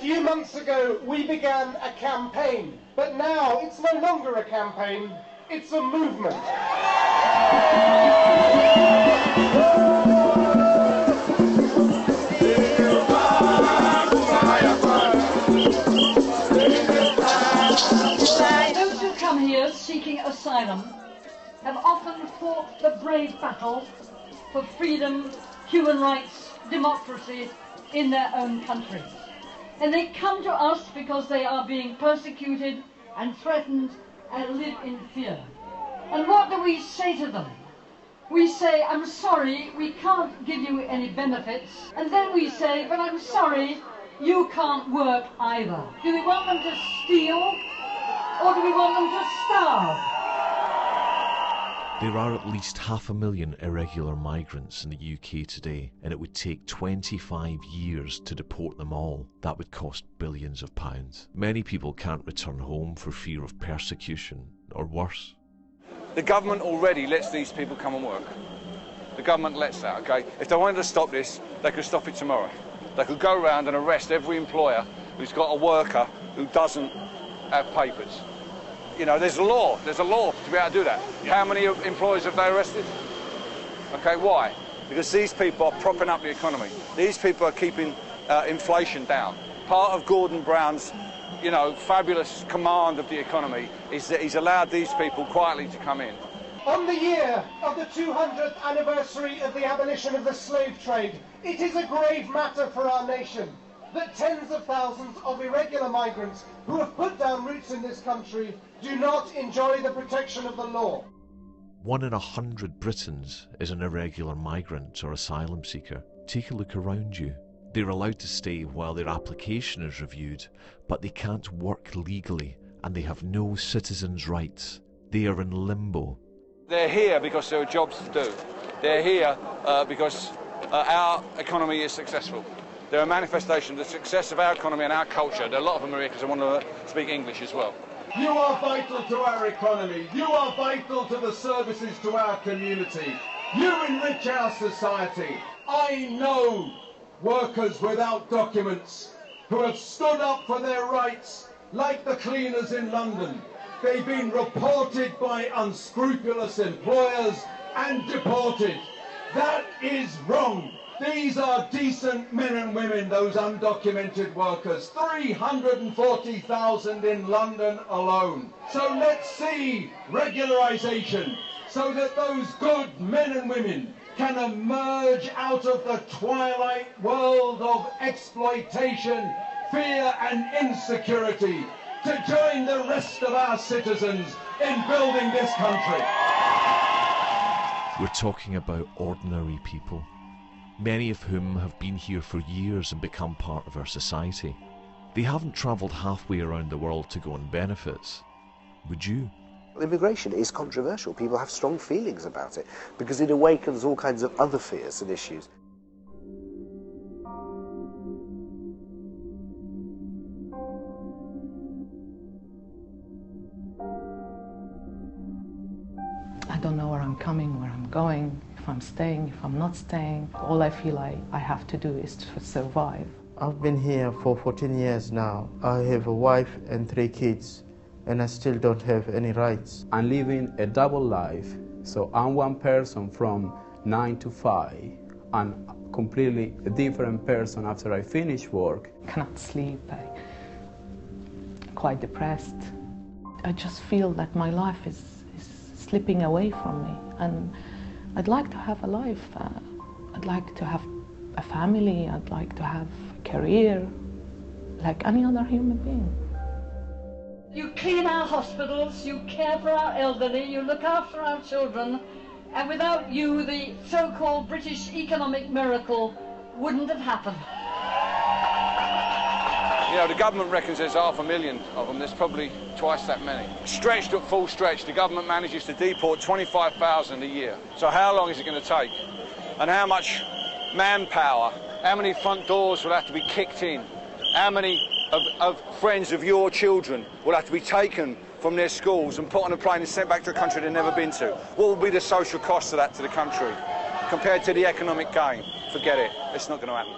few months ago, we began a campaign, but now it's no longer a campaign, it's a movement. Those who come here seeking asylum have often fought the brave battle for freedom, human rights, democracy in their own countries. And they come to us because they are being persecuted and threatened and live in fear. And what do we say to them? We say, I'm sorry, we can't give you any benefits. And then we say, but I'm sorry, you can't work either. Do we want them to steal or do we want them to starve? There are at least 500,000 irregular migrants in the UK today, and it would take 25 years to deport them all. That would cost billions of pounds. Many people can't return home for fear of persecution, or worse. The government already lets these people come and work. The government lets that, okay? If they wanted to stop this, they could stop it tomorrow. They could go around and arrest every employer who's got a worker who doesn't have papers. You know, there's a law to be able to do that. How many employers have they arrested? Okay, why? Because these people are propping up the economy. These people are keeping inflation down. Part of Gordon Brown's, you know, fabulous command of the economy is that he's allowed these people quietly to come in. On the year of the 200th anniversary of the abolition of the slave trade, it is a grave matter for our nation that tens of thousands of irregular migrants who have put down roots in this country do not enjoy the protection of the law. 1 in 100 Britons is an irregular migrant or asylum seeker. Take a look around you. They're allowed to stay while their application is reviewed, but they can't work legally and they have no citizens' rights. They are in limbo. They're here because there are jobs to do. They're here because our economy is successful. They're a manifestation of the success of our economy and our culture. There are a lot of them here because they want to speak English as well. You are vital to our economy. You are vital to the services to our community. You enrich our society. I know workers without documents who have stood up for their rights, like the cleaners in London. They've been reported by unscrupulous employers and deported. That is wrong. These are decent men and women, those undocumented workers. 340,000 in London alone. So let's see regularisation so that those good men and women can emerge out of the twilight world of exploitation, fear and insecurity to join the rest of our citizens in building this country. We're talking about ordinary people, many of whom have been here for years and become part of our society. They haven't travelled halfway around the world to go on benefits. Would you? Immigration is controversial. People have strong feelings about it because it awakens all kinds of other fears and issues. I don't know where I'm coming, where I'm going, if I'm staying, if I'm not staying. All I feel I have to do is to survive. I've been here for 14 years now. I have a wife and 3 kids, and I still don't have any rights. I'm living a double life, so I'm one person from 9 to 5. I'm completely a different person after I finish work. I cannot sleep, I'm quite depressed. I just feel that my life is slipping away from me, and I'd like to have a life. I'd like to have a family. I'd like to have a career like any other human being. You clean our hospitals, you care for our elderly, you look after our children, and without you the so-called British economic miracle wouldn't have happened. You know, the government reckons there's 500,000 of them. There's probably twice that many. Stretched at full stretch, the government manages to deport 25,000 a year. So how long is it going to take? And how much manpower, how many front doors will have to be kicked in? How many of friends of your children will have to be taken from their schools and put on a plane and sent back to a country they've never been to? What will be the social cost of that to the country? Compared to the economic gain? Forget it. It's not going to happen.